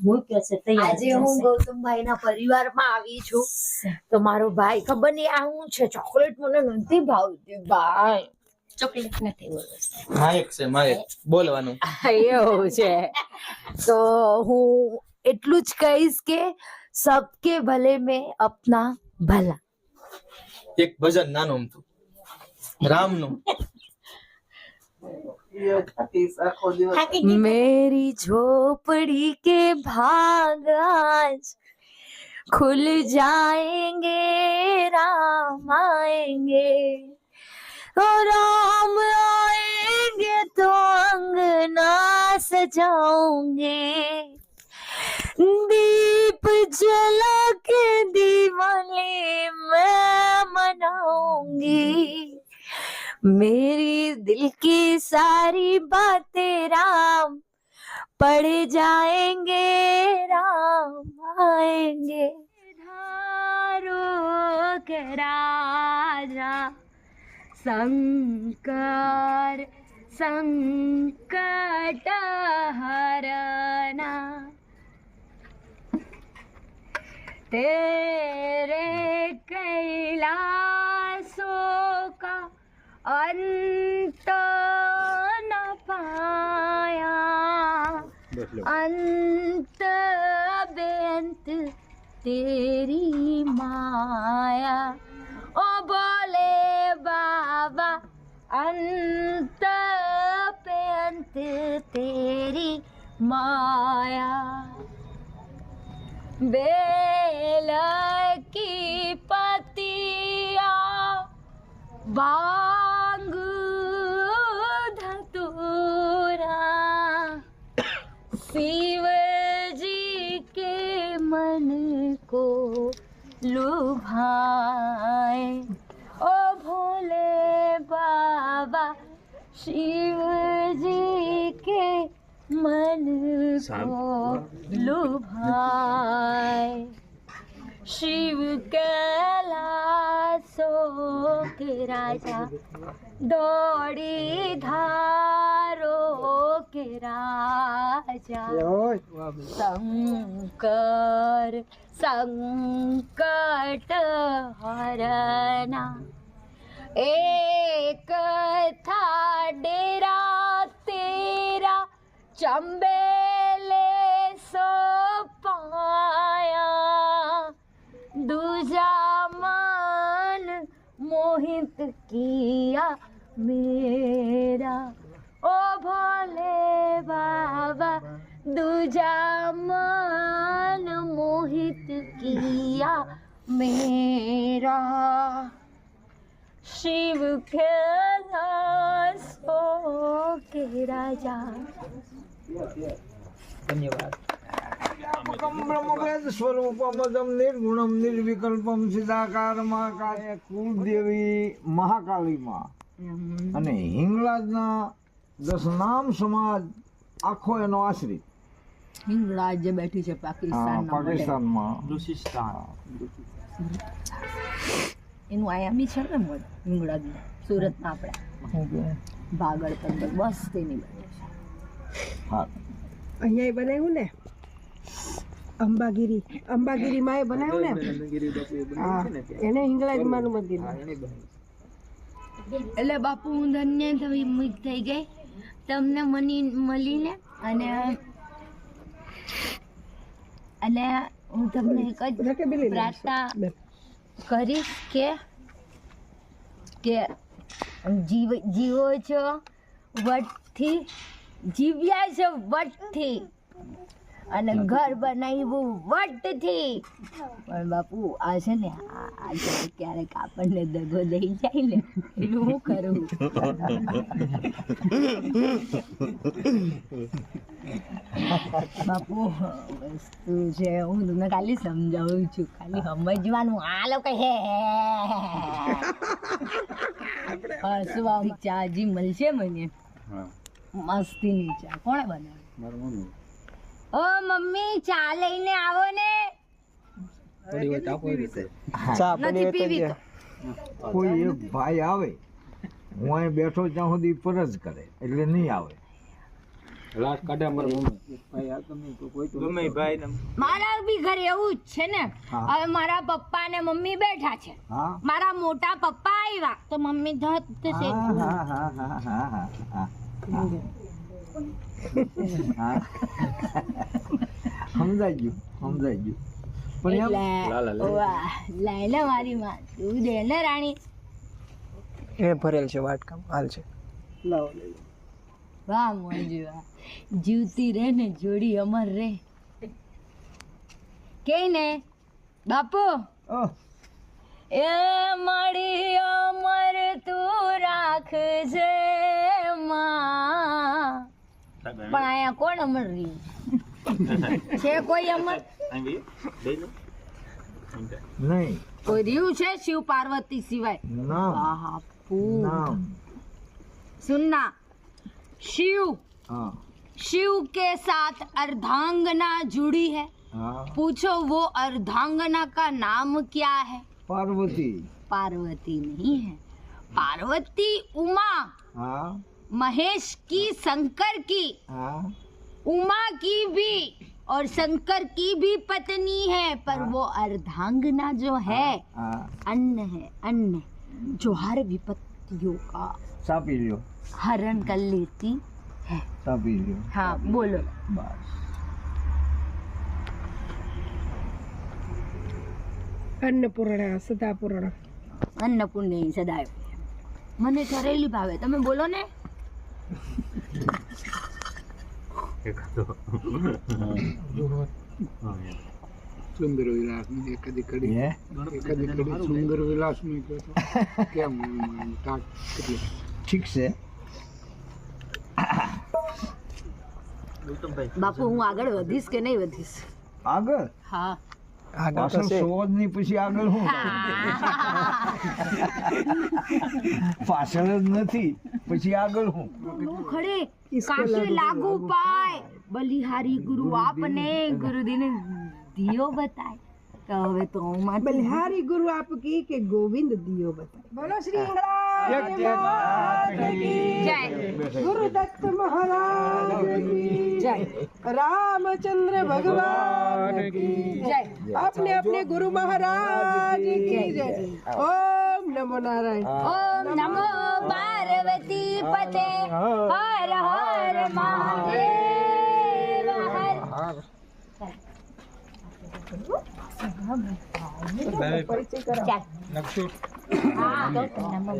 હું કે છે તૈયાર આજે હું ગૌતમભાઈ ના પરિવારમાં આવી છું તો મારો ભાઈ ખબર નહીં આ હું છે ચોકલેટ મને નથી ભાવતી ભાઈ ચોકલેટ નથી બોલવું માયક છે માયક બોલવાનું એવું છે તો હું એટલું જ કહીશ કે સબકે ભલે में अपना भला એક ભજન નાનું અમથું રામનું मेरी झोपड़ी के भाग आज खुल जाएंगे राम आएंगे और राम आएंगे तो अंगना सजाऊंगे दीप जला के दिवाली मैं मनाऊंगी मेरी दिल की सारी बातें राम पढ़ जाएंगे राम आएंगे धारों के राजा शंकर संकट हरना तेरे कैलाशों का अंत न पाया अंत बेअंत तेरी माया ओ बोले बाबा अंत पे अंत तेरी माया बेल की पतिया बांग धतूरा शिव जी के मन को लुभाए ओ भोले बाबा शिव जी के मन को लुभाए शिव कैलाशों के राजा दौड़ी धारों के राजा शंकर संकट हरना एक था डेरा तेरा चंबेले सो पाया दूजा मन मोहित किया मेरा ओ भोले बाबा दूजा मन मोहित किया मेरा शिव कैलाशों के राजा ધન્યવાદ ब्रह्मवेद स्वरूपम निर्गुणम निर्विकल्पम સિદ્ધાકારમાકાય કુળદેવી મહાકાળી માં અને હિંગળાજના 10 નામ સમાજ આખો એનો આશ્રિત હિંગળાજ જે બેઠી છે પાકિસ્તાનમાં એનું આયા બી છે ને મોડ હિંગળાજ સુરતમાં આપણે ભાગળ પંદર બસ તેની બેઠે છે હા અહીંયા બનાવ્યું ને અંબાગીરી માં બનાવ્યું ને હા એને હિંગળાજ માનું મંદિર એટલે બાપુ હું ધન્ય થઈ ગઈ તમને મળીને અને હું તમને એક જ પ્રાર્થના કરીશ કે જીવો છો વટથી જીવ્યા છે વટથી અને ઘર બનાવ્યું વટથી પણ બાપુ આ છે ને આ ક્યારેક આપણને દગો દઈ જાય ને એનું હું કરું બાપુ વસ્તુ છે હું તમને ખાલી સમજાવું છું ખાલી સમજવાનું આ લોકો હે હસવા ચાજી મળશે મને મસ્તીની ચા કોણે બનાવી ઓ મમ્મી ચા લઈને આવો ને થોડી વાર ટાપો રીતે નથી પીવી તો કોઈ એક ભાઈ આવે હું અહીં બેઠો ત્યાં સુધી ફરજ કરે એટલે નહીં આવે લાસ્ટ કાઢે અમારા મમ્મી ભાઈ આ તમે તો કોઈ તો ગમે ભાઈ ને મારા બી ઘરે એવું જ છે ને. હા. હવે મારા પપ્પા ને મમ્મી બેઠા છે. હા મારા મોટા પપ્પા આવ્યા તો મમ્મી ધત છે. હા હા હા હા હા હા સમજાઈ ગયું પણ એમ વાહ લાયલા મારી માં તું દે ને રાણી. એ ભરેલ છે વાટકામ હાલ છે. વાહ મોજી વાહ, જીવતી રે ને જોડી અમર રે. કે ને બાપુ ઓહ એ મળી અમર તું રાખજે માં. પણ અહીંયા કોણ અમર રહ્યું છે? કોઈ અમર નહીં કોઈ રહ્યું છે શિવ પાર્વતી સિવાય? નામ બાપુ નામ सुनना, शिव हाँ शिव के साथ अर्धांगना जुड़ी है. हाँ पूछो वो अर्धांगना का नाम क्या है? पार्वती पार्वती नहीं है. पार्वती उमा, हाँ महेश की शंकर की, हाँ उमा की भी और शंकर की भी पत्नी है. पर वो अर्धांगना जो है हाँ अन्न है, अन्न जो हर विपत्तियों का सापी ल्यो हरण कर लेती है. सापी ल्यो हाँ बोलो. बस અન્નપૂર્ણા સદાપૂર્ણા અન્નપૂર્ણી સદાય. મને ચરેલી ભાવે, તમે બોલો ને. સુંદર વિલાસ ની કદી કડી ये કદી કડી સુંદર વિલાસ ની કહો તો કેમ કાક કેટલી ठीक से બાપુ હું આગળ વધીશ કે નહીં વધીશ? આગળ હા. આગળ તો પાછળ છે. સોજ ની પછી આગળ હું પાછળ જ નથી પછી આગળ હું ખડે કાશે લાગુ પાય બલિહારી ગુરુ આપને ગુરુદિન દિયો બતાય. તો હવે તો હું માટે બલિહારી ગુરુ આપકી કે ગોવિંદ દિયો બતાય. બોલો શ્રી જય. ગુરુ દત્ત મહારાજ की जय. रामचंद्र भगवान की જય. अपने अपने गुरु महाराज की जय. ओम नमो नारायण. ઓમ નમો પાર્વતી પતે હર હર મહાદેવ હર. परिचय करा. ચાલ. હા તો નમો